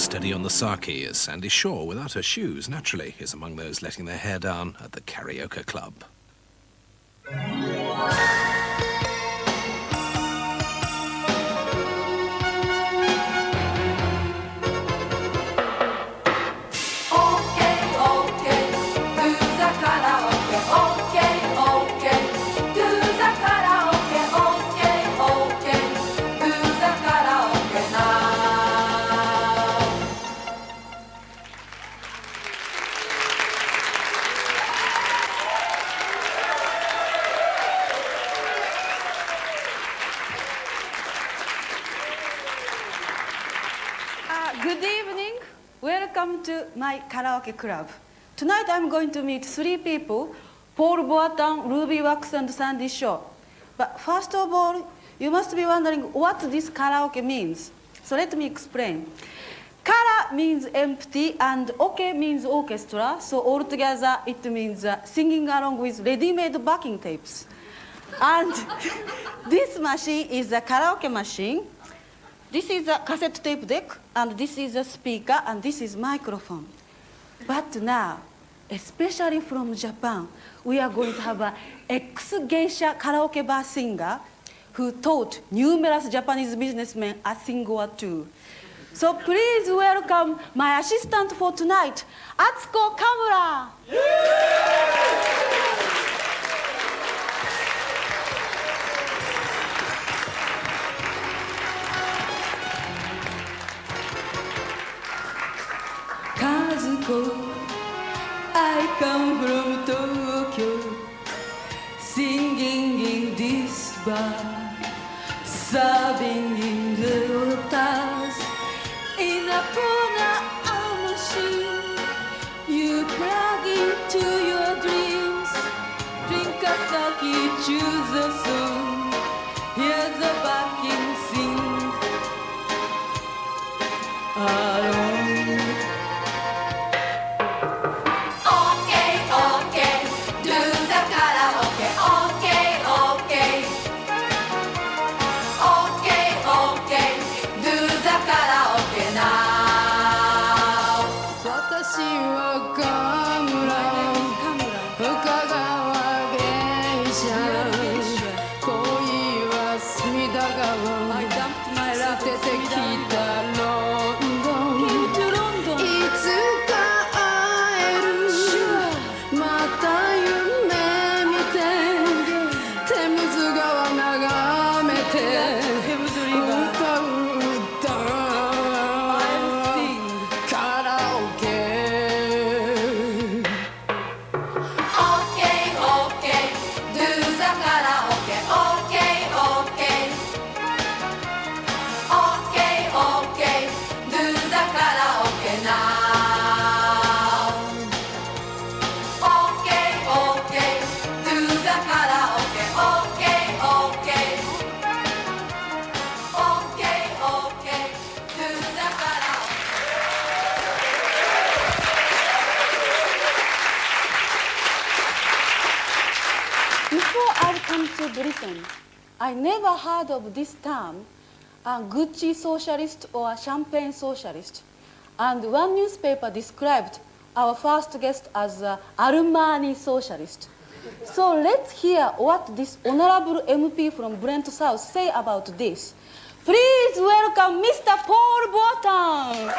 steady on the sake as Sandy Shaw, without her shoes, naturally, is among those letting their hair down at the Karaoke Club. Good evening. Welcome to my karaoke club. Tonight I'm going to meet three people, Paul Boateng, Ruby Wax, and Sandy Shaw. But first of all, you must be wondering what this karaoke means. So let me explain. Kara means empty and oke means orchestra. So altogether it means singing along with ready-made backing tapes. And this machine is a karaoke machine. This is a cassette tape deck, and this is a speaker, and this is microphone. But now, especially from Japan, we are going to have an ex-geisha karaoke bar singer who taught numerous Japanese businessmen a thing or two. So please welcome my assistant for tonight, Atsuko Kamura. Kazuko, I come from Tokyo, singing in this bar, serving in the hotels. In a corner of machine, you plug into your dreams, drink a sake, choose a song, hear the backing sing. Alone. I dumped my love to London. come to Britain, I never heard of this term, Gucci socialist or champagne socialist. And one newspaper described our first guest as Armani socialist. So let's hear what this honorable MP from Brent South say about this. Please welcome Mr. Paul Boateng.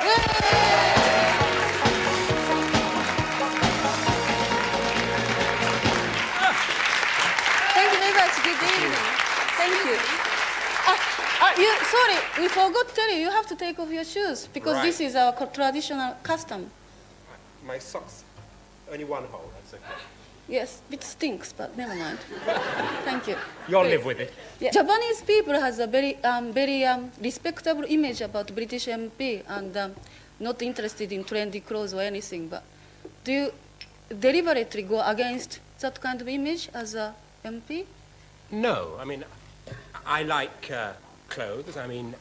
Thank you very much. Good evening. Thank you. Sorry, we forgot to tell you, you have to take off your shoes because this is our traditional custom. My socks, only one hole, that's okay. Yes, it stinks, but never mind. Thank you. You'll live with it. Yeah. Japanese people has a very respectable image about British MP and not interested in trendy clothes or anything. But do you deliberately go against that kind of image as a MP? No, I mean, I like clothes. I mean,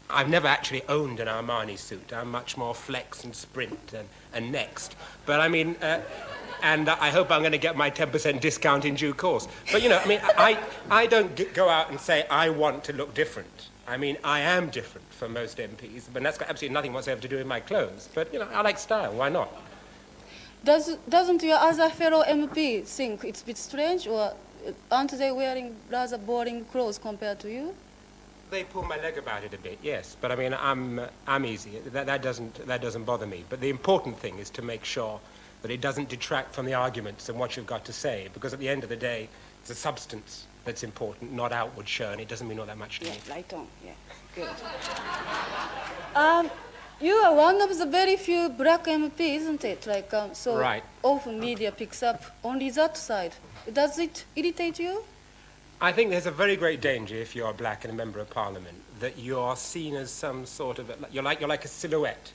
I've never actually owned an Armani suit. I'm much more Flex and Sprint and Next. But I mean, and I hope I'm going to get my 10% discount in due course. But, you know, I mean, I don't go out and say I want to look different. I mean, I am different from most MPs, but that's got absolutely nothing whatsoever to do with my clothes. But, you know, I like style. Why not? Doesn't your other fellow MP think it's a bit strange, or aren't they wearing rather boring clothes compared to you? They pull my leg about it a bit, yes. But I mean, I'm easy. That doesn't bother me. But the important thing is to make sure that it doesn't detract from the arguments and what you've got to say, because at the end of the day, it's the substance that's important, not outward show, and it doesn't mean all that much to me. Right on. Yeah, good. You are one of the very few black MP, isn't it? Like, so Right. often media picks up only that side. Does it irritate you? I think there's a very great danger if you're black and a member of parliament that you're seen as some sort of you're like a silhouette.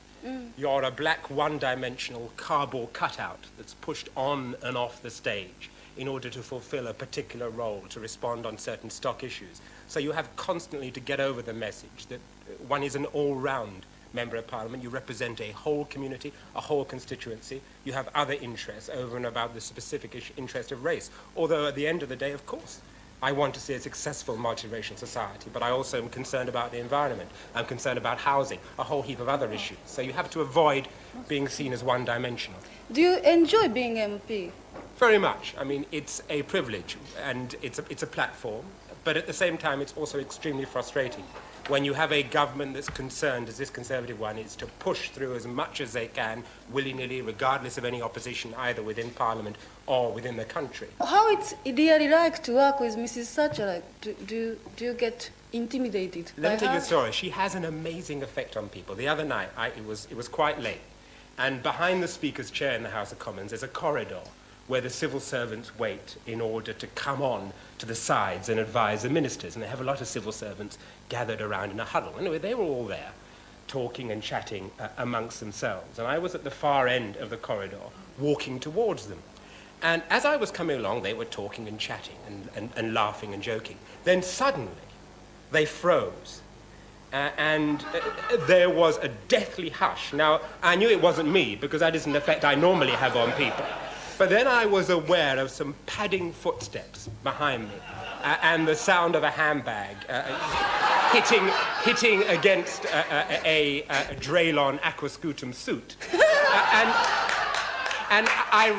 You're a black one-dimensional cardboard cutout that's pushed on and off the stage in order to fulfill a particular role, to respond on certain stock issues. So you have constantly to get over the message that one is an all-round member of parliament. You represent a whole community, a whole constituency. You have other interests over and about the specific interest of race. Although at the end of the day, of course, I want to see a successful multiracial society, but I also am concerned about the environment. I'm concerned about housing, a whole heap of other issues. So you have to avoid being seen as one-dimensional. Do you enjoy being MP? Very much. I mean, it's a privilege and it's a platform, but at the same time, it's also extremely frustrating when you have a government that's concerned, as this Conservative one is, to push through as much as they can, willy-nilly, regardless of any opposition, either within Parliament or within the country. How it's really like to work with Mrs. Thatcher? Like, do you get intimidated by Let me tell you her? a story. She has an amazing effect on people. The other night, it was quite late, and behind the Speaker's chair in the House of Commons, there's a corridor where the civil servants wait in order to come on to the sides and advise the ministers. And they have a lot of civil servants gathered around in a huddle. Anyway, they were all there, talking and chatting amongst themselves. And I was at the far end of the corridor, walking towards them. And as I was coming along, they were talking and chatting and laughing and joking. Then suddenly, they froze. And there was a deathly hush. Now, I knew it wasn't me, because that is an effect I normally have on people. But then I was aware of some padding footsteps behind me and the sound of a handbag hitting against a Draylon Aquascutum suit. And I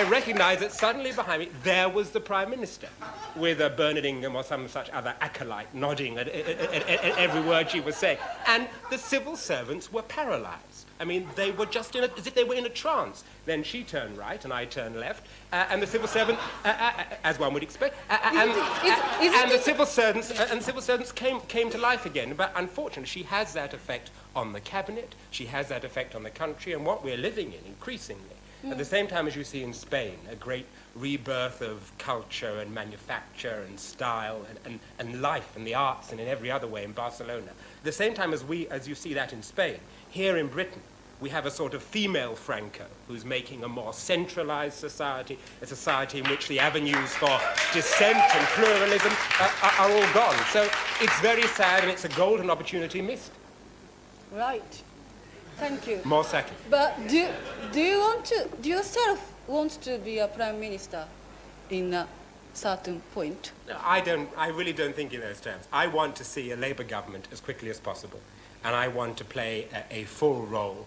recognized that suddenly behind me, there was the Prime Minister with a Bernard Ingham or some such other acolyte nodding at every word she was saying. And the civil servants were paralyzed. I mean, they were just as if they were in a trance. Then she turned right and I turned left, and the civil servant, as one would expect, and the civil servants came to life again. But unfortunately, she has that effect on the cabinet. She has that effect on the country, and what we're living in increasingly. At the same time as you see in Spain, a great rebirth of culture and manufacture and style and life and the arts and in every other way in Barcelona. At the same time as you see that in Spain, here in Britain, we have a sort of female Franco who's making a more centralized society, a society in which the avenues for dissent and pluralism are all gone. So it's very sad, and it's a golden opportunity missed. Right. Thank you. More second. But do you yourself want to be a prime minister in a certain point? No, I really don't think in those terms. I want to see a Labour government as quickly as possible, and I want to play a full role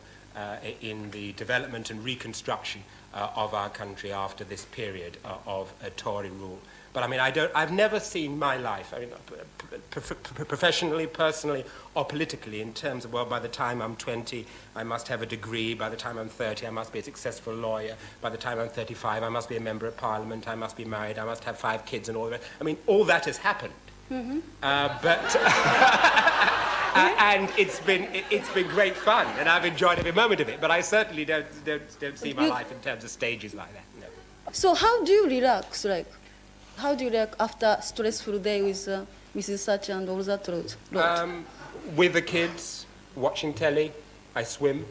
in the development and reconstruction of our country after this period of Tory rule. But I mean, I've never seen my life, I mean, professionally, personally, or politically, in terms of, well, by the time I'm 20, I must have a degree. By the time I'm 30, I must be a successful lawyer. By the time I'm 35, I must be a member of parliament. I must be married. I must have 5 kids and all that. I mean, all that has happened. Mm-hmm. And it's been great fun, and I've enjoyed every moment of it. But I certainly don't see my life in terms of stages like that. No. So how do you relax? Like, how do you relax after a stressful day with Mrs. Thatcher and all that lot? With the kids, watching telly, I swim.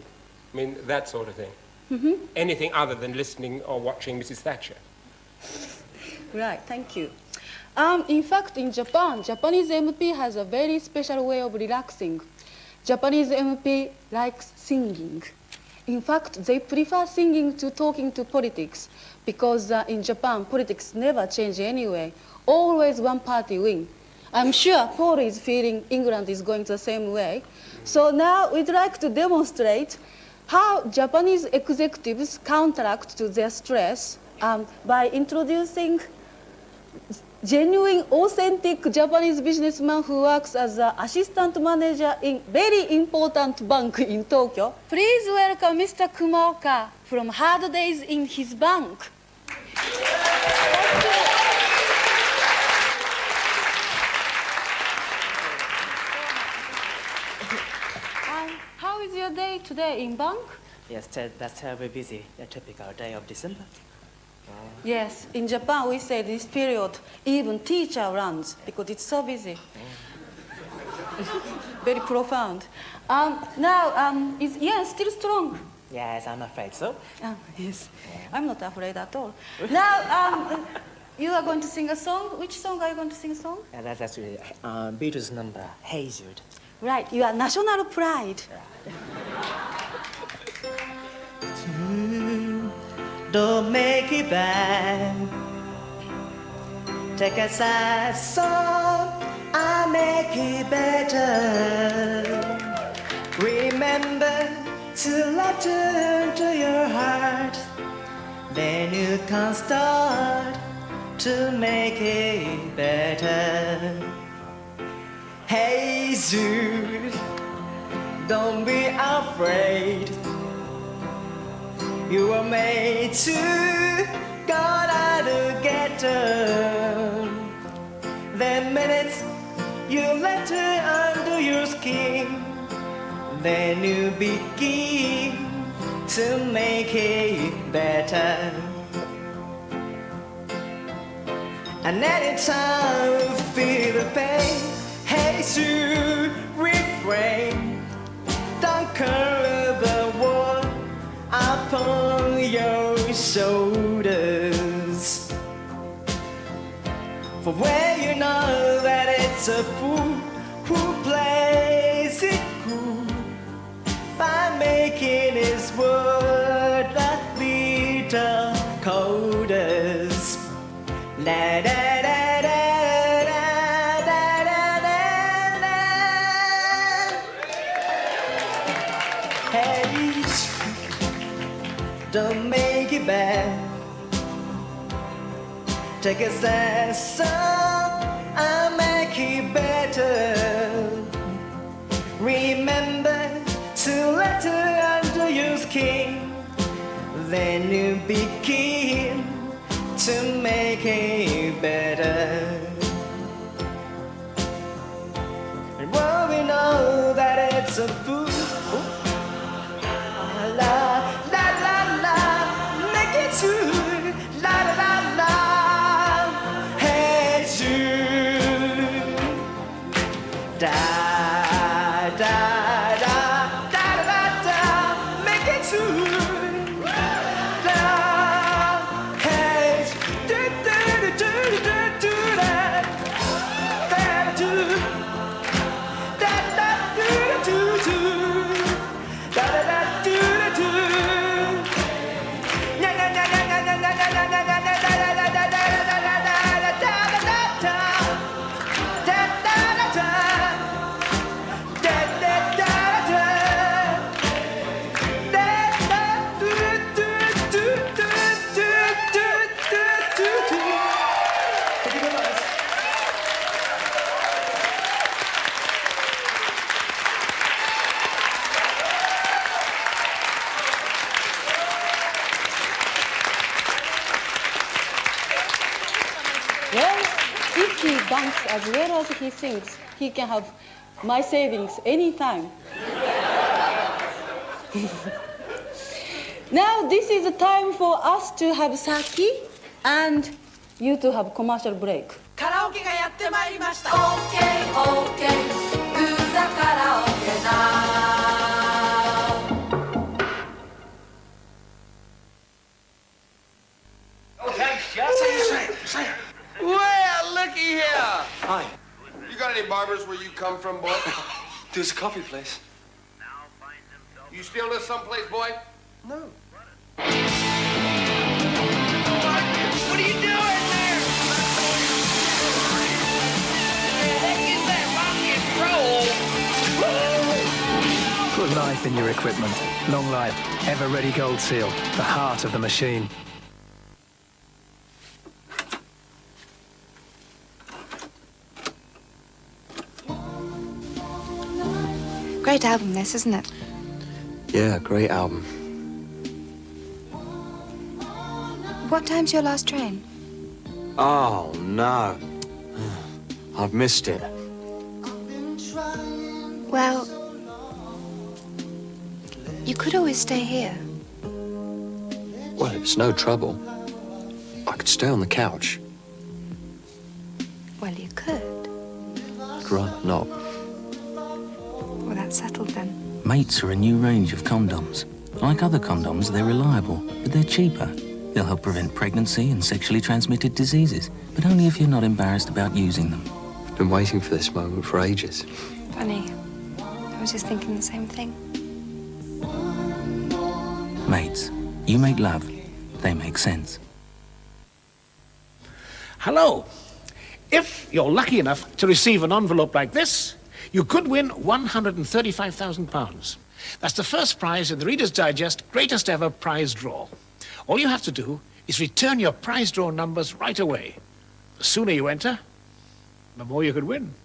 I mean, that sort of thing. Mm-hmm. Anything other than listening or watching Mrs. Thatcher. Right, thank you. In fact, in Japan, Japanese MP has a very special way of relaxing. Japanese MP likes singing. In fact, they prefer singing to talking to politics, because in Japan, politics never change anyway. Always one party win. I'm sure Paul is feeling England is going the same way. So now we'd like to demonstrate how Japanese executives counteract to their stress by introducing genuine, authentic Japanese businessman who works as an assistant manager in very important bank in Tokyo. Please welcome Mr. Kumaoka from Hard Days in his bank. How is your day today in bank? Yes, that's terribly busy. A typical day of December. Yes, in Japan we say this period even teacher runs because it's so busy. Very profound. Now, is Ian still strong? Yes, I'm afraid so. Yes, I'm not afraid at all. Now, you are going to sing a song. Which song are you going to sing a song? That's really Beatles number, Hey Jude. Right, your national pride. Don't make it bad. Take a sad song, I'll make it better. Remember to let it into your heart. Then you can start to make it better. Hey Jude, don't be afraid. You were made to go out together. The minute you let her under your skin, then you begin to make it better. And anytime you feel the pain, hey Jude, refrain. Don't curl the world upon your shoulders. For where you know that it's a fool who plays it cool by making his word a little colder. La da da da da da da da da. Hey, don't make it bad. Take a sad song, I'll make it better. Remember to let her under your skin. Then you begin to make it better. And well, we know that it's a fool. La la la la, make it true. La la la la, hey Jude. Da da da da da da, make it true. Well, if he banks as well as he sings, he can have my savings anytime. Now, this is the time for us to have sake and you to have commercial break. カラオケがやってまいりました OK OK Do the karaoke now Okay, just say it. Well, looky here. Hi. You got any barbers where you come from, boy? There's a coffee place. You still live someplace, boy? No. What are you doing there? Put life in your equipment. Long life, ever-ready Gold Seal, the heart of the machine. Great album, this, isn't it? Yeah, great album. What time's your last train? Oh, no. I've missed it. Well, you could always stay here. Well, it's no trouble. I could stay on the couch. Well, you could. I'd rather not. Well, that's settled then. Mates are a new range of condoms. Like other condoms, they're reliable, but they're cheaper. They'll help prevent pregnancy and sexually transmitted diseases, but only if you're not embarrassed about using them. I've been waiting for this moment for ages. Funny. I was just thinking the same thing. Mates, you make love, they make sense. Hello. If you're lucky enough to receive an envelope like this, you could win £135,000. That's the first prize in the Reader's Digest greatest ever prize draw. All you have to do is return your prize draw numbers right away. The sooner you enter, the more you could win.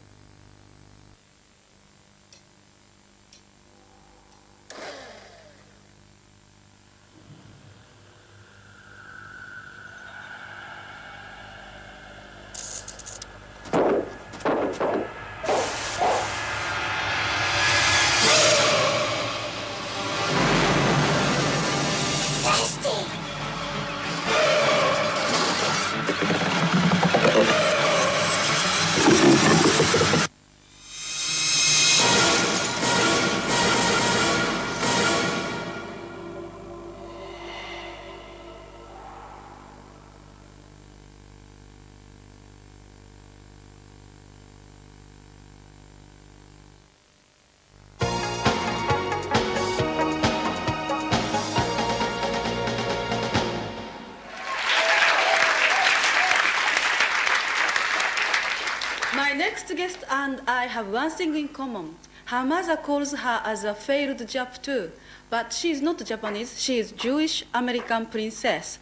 My next guest and I have one thing in common. Her mother calls her as a failed Jap too, but she's not Japanese, she is Jewish American princess.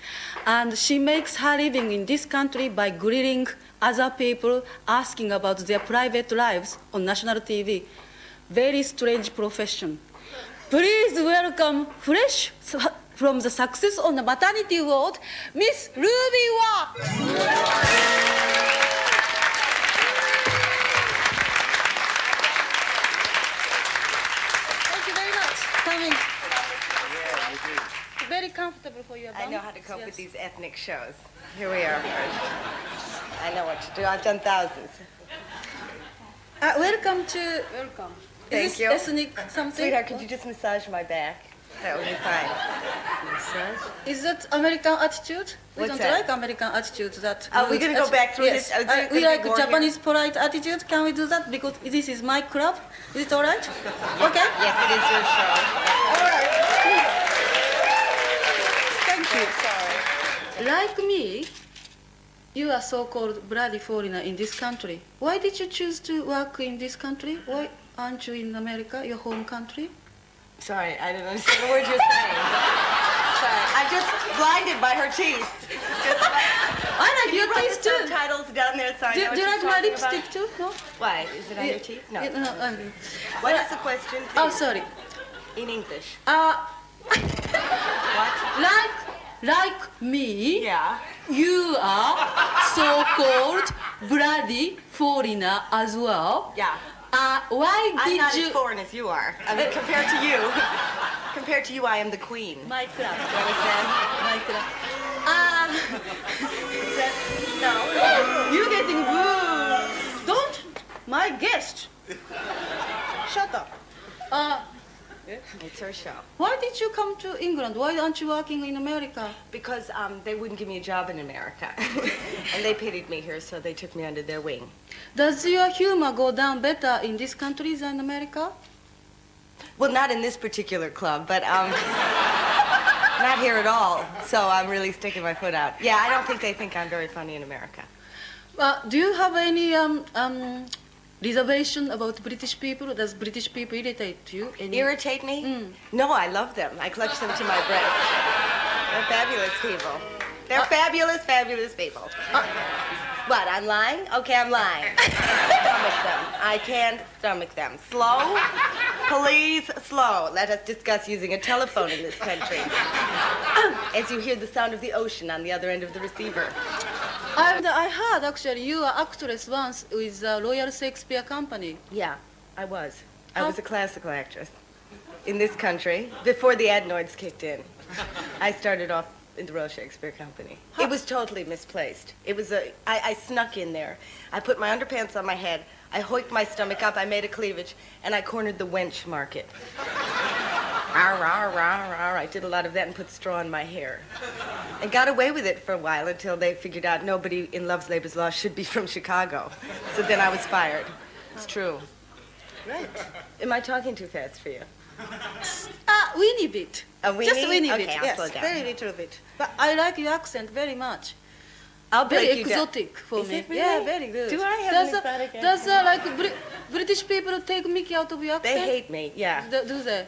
And she makes her living in this country by grilling other people, asking about their private lives on national TV. Very strange profession. Please welcome fresh from the success on the maternity ward, Miss Ruby Wax. Very comfortable for you. I know how to cope with these ethnic shows. Here we are. I know what to do. I've done thousands. Welcome. Thank you. Ethnic something? Sweetheart, could you just massage my back? That would be fine. Massage? Is that American attitude? We What's don't that? like American attitude. That Are we going to go back through yes. this? We like Japanese polite attitude. Can we do that? Because this is my club. Is it all right? Okay? Yes, it is your show. All right. Thank you. Sorry. Like me, you are so-called bloody foreigner in this country. Why did you choose to work in this country? Why aren't you in America, your home country? Sorry, I didn't understand the word you were saying. Sorry, I'm just blinded by her teeth. I like your teeth too. Subtitles down there, so I know what Do you she's like my talking lipstick about. too? No? Why? Is it on your teeth? No. What is the question? Oh, sorry. In English. What? Like me, yeah. You are so-called bloody foreigner as well. Yeah. Why I'm did not you... as foreign as you are. I mean, compared to you, I am the queen. My club. You understand? My club. No. You getting booed. Don't. My guest. Shut up. It's her show. Why did you come to England? Why aren't you working in America? Because they wouldn't give me a job in America. And they pitied me here, so they took me under their wing. Does your humor go down better in this country than America? Well, not in this particular club, but not here at all. So I'm really sticking my foot out. Yeah, I don't think they think I'm very funny in America. Do you have any reservation about British people? Does British people irritate you? Irritate me? No, I love them. I clutch them to my breast. They're fabulous people. They're fabulous, fabulous people. What, I'm lying? Okay, I'm lying. Stomach them. I can't stomach them. Slow? Please, slow. Let us discuss using a telephone in this country. As you hear the sound of the ocean on the other end of the receiver. I heard, actually, you were actress once with the Royal Shakespeare Company. Yeah, I was. I was a classical actress. In this country, before the adenoids kicked in. I started off in the Royal Shakespeare Company. It was totally misplaced. I snuck in there. I put my underpants on my head. I hoiked my stomach up. I made a cleavage, and I cornered the wench market. Arr, arr, arr, arr. I did a lot of that and put straw in my hair. And got away with it for a while until they figured out nobody in Love's Labour's Law should be from Chicago. So then I was fired. It's true. Right. Am I talking too fast for you? Weeny bit. A weenie? Just a weeny Okay, bit, I'll yes, slow down. very little bit. But I like your accent very much. I'll break very you down. exotic for Is me. it really? Yeah, very good. Do I have does, an exotic accent? Does British people take mickey out of your accent? They hate me, yeah. Do they?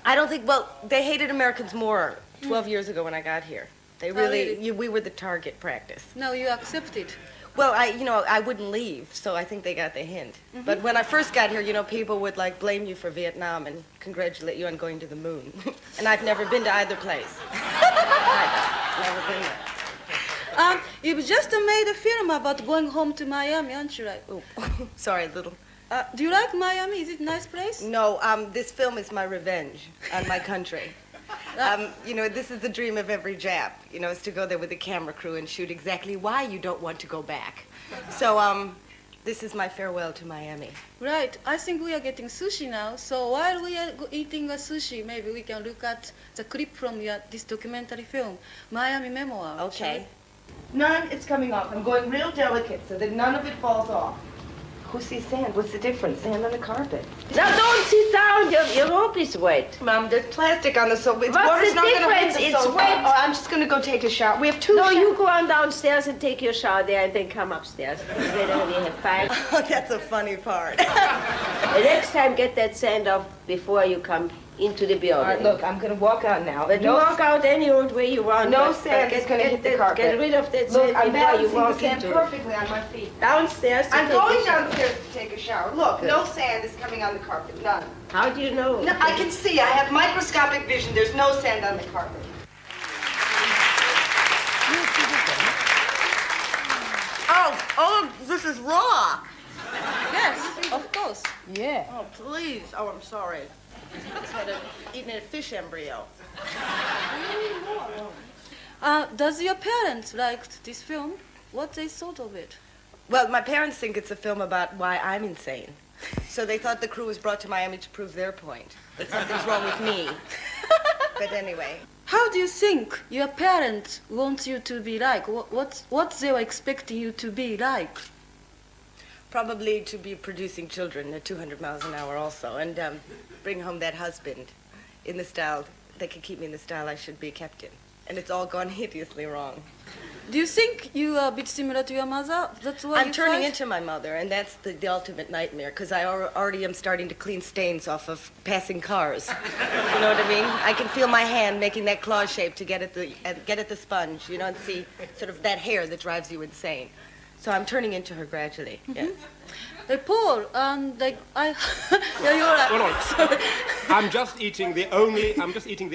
I don't think, well, they hated Americans more 12 years ago when I got here. They really, we were the target practice. No, you accept it. Well, I wouldn't leave, so I think they got the hint. But when I first got here, people would blame you for Vietnam and congratulate you on going to the moon. And I've never been to either place. I've never been there. You've just made a film about going home to Miami, aren't you, right? Oh, sorry, little. Do you like Miami? Is it a nice place? No, this film is my revenge on my country. This is the dream of every Jap, is to go there with a camera crew and shoot exactly why you don't want to go back. So, this is my farewell to Miami. Right. I think we are getting sushi now. So while we are eating a sushi, maybe we can look at the clip from this documentary film, Miami Memoir. Okay. None, it's coming off. I'm going real delicate so that none of it falls off. Who sees sand? What's the difference? Sand on the carpet. Now don't sit down. Your rope is wet. Mom, there's plastic on the sofa. What's the difference? It's wet. Oh, I'm just going to go take a shower. We have two No, you go on downstairs and take your shower there and then come upstairs. Then only have 5. Oh, that's a funny part. The next time, get that sand off before you come into the building. All right, look, I'm going to walk out now. But you walk out any old way you want. No sand is going to hit the carpet. Get rid of that Look, sand I'm before you balancing walk the sand into perfectly on my feet. Downstairs to I'm take going a shower. downstairs to take a shower. Look, Good. no sand is coming on the carpet. None. How do you know? No, I can see. I have microscopic vision. There's no sand on the carpet. Oh, this is raw. Yes, of course. Yeah. Oh, please. Oh, I'm sorry. It's had eaten a fish embryo. Does your parents like this film? What they thought of it? Well, my parents think it's a film about why I'm insane. So they thought the crew was brought to Miami to prove their point. That something's wrong with me. But anyway. How do you think your parents want you to be like? What they were expecting you to be like? Probably to be producing children at 200 miles an hour also, and bring home that husband in the style that can keep me in the style I should be kept in. And it's all gone hideously wrong. Do you think you are a bit similar to your mother? That's why I'm turning into my mother, and that's the ultimate nightmare, because I already am starting to clean stains off of passing cars. You know what I mean? I can feel my hand making that claw shape to get at the sponge, and see sort of that hair that drives you insane. So I'm turning into her gradually, yes. Hey, Paul, yeah, you're right. Hold on. Sorry. I'm just eating the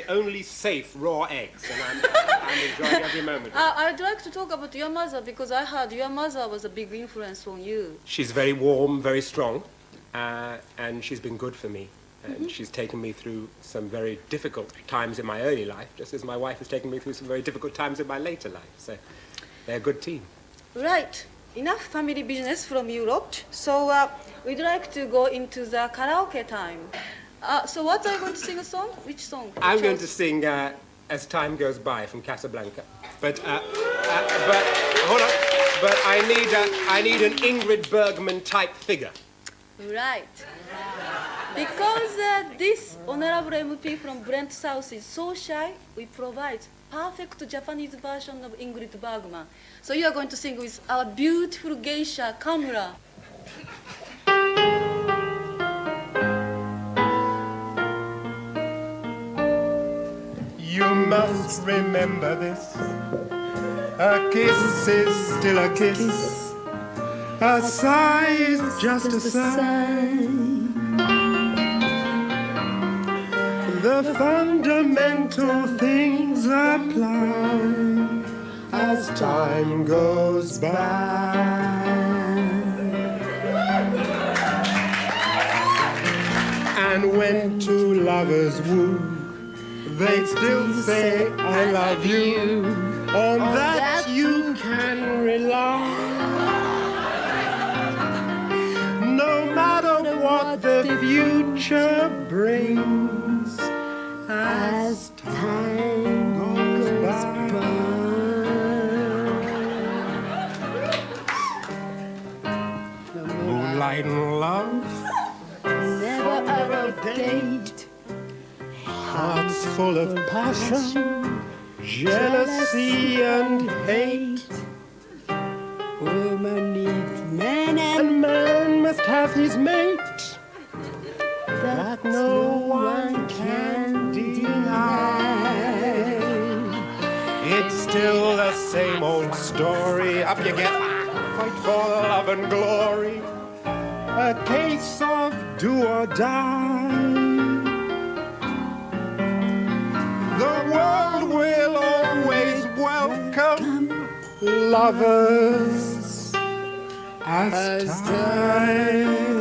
only safe raw eggs, and I'm enjoying every moment. I'd like to talk about your mother because I heard your mother was a big influence on you. She's very warm, very strong, and she's been good for me. And she's taken me through some very difficult times in my early life, just as my wife has taken me through some very difficult times in my later life. So they're a good team. Right. Enough family business from Europe. So we'd like to go into the karaoke time. So what are you going to sing a song? Which song? I'm going to sing As Time Goes By from Casablanca. But hold on. But I need an Ingrid Bergman type figure. Right. Because this honorable MP from Brent South is so shy, we provide perfect Japanese version of Ingrid Bergman. So you are going to sing with our beautiful geisha, Kamura. You must remember this. A kiss is still a kiss. A sigh is just a sigh. The fundamental things apply as time goes by. And when two lovers woo, they still say, I love you. On that you can rely. No matter what the future brings, as time goes by. Moonlight and love, Never out of date. hearts full of passion, jealousy and hate. Woman needs man and man must have his mate. That no one can deny. It's still the same old story. Up you get, fight for love and glory. A case of do or die. The world will always welcome lovers as time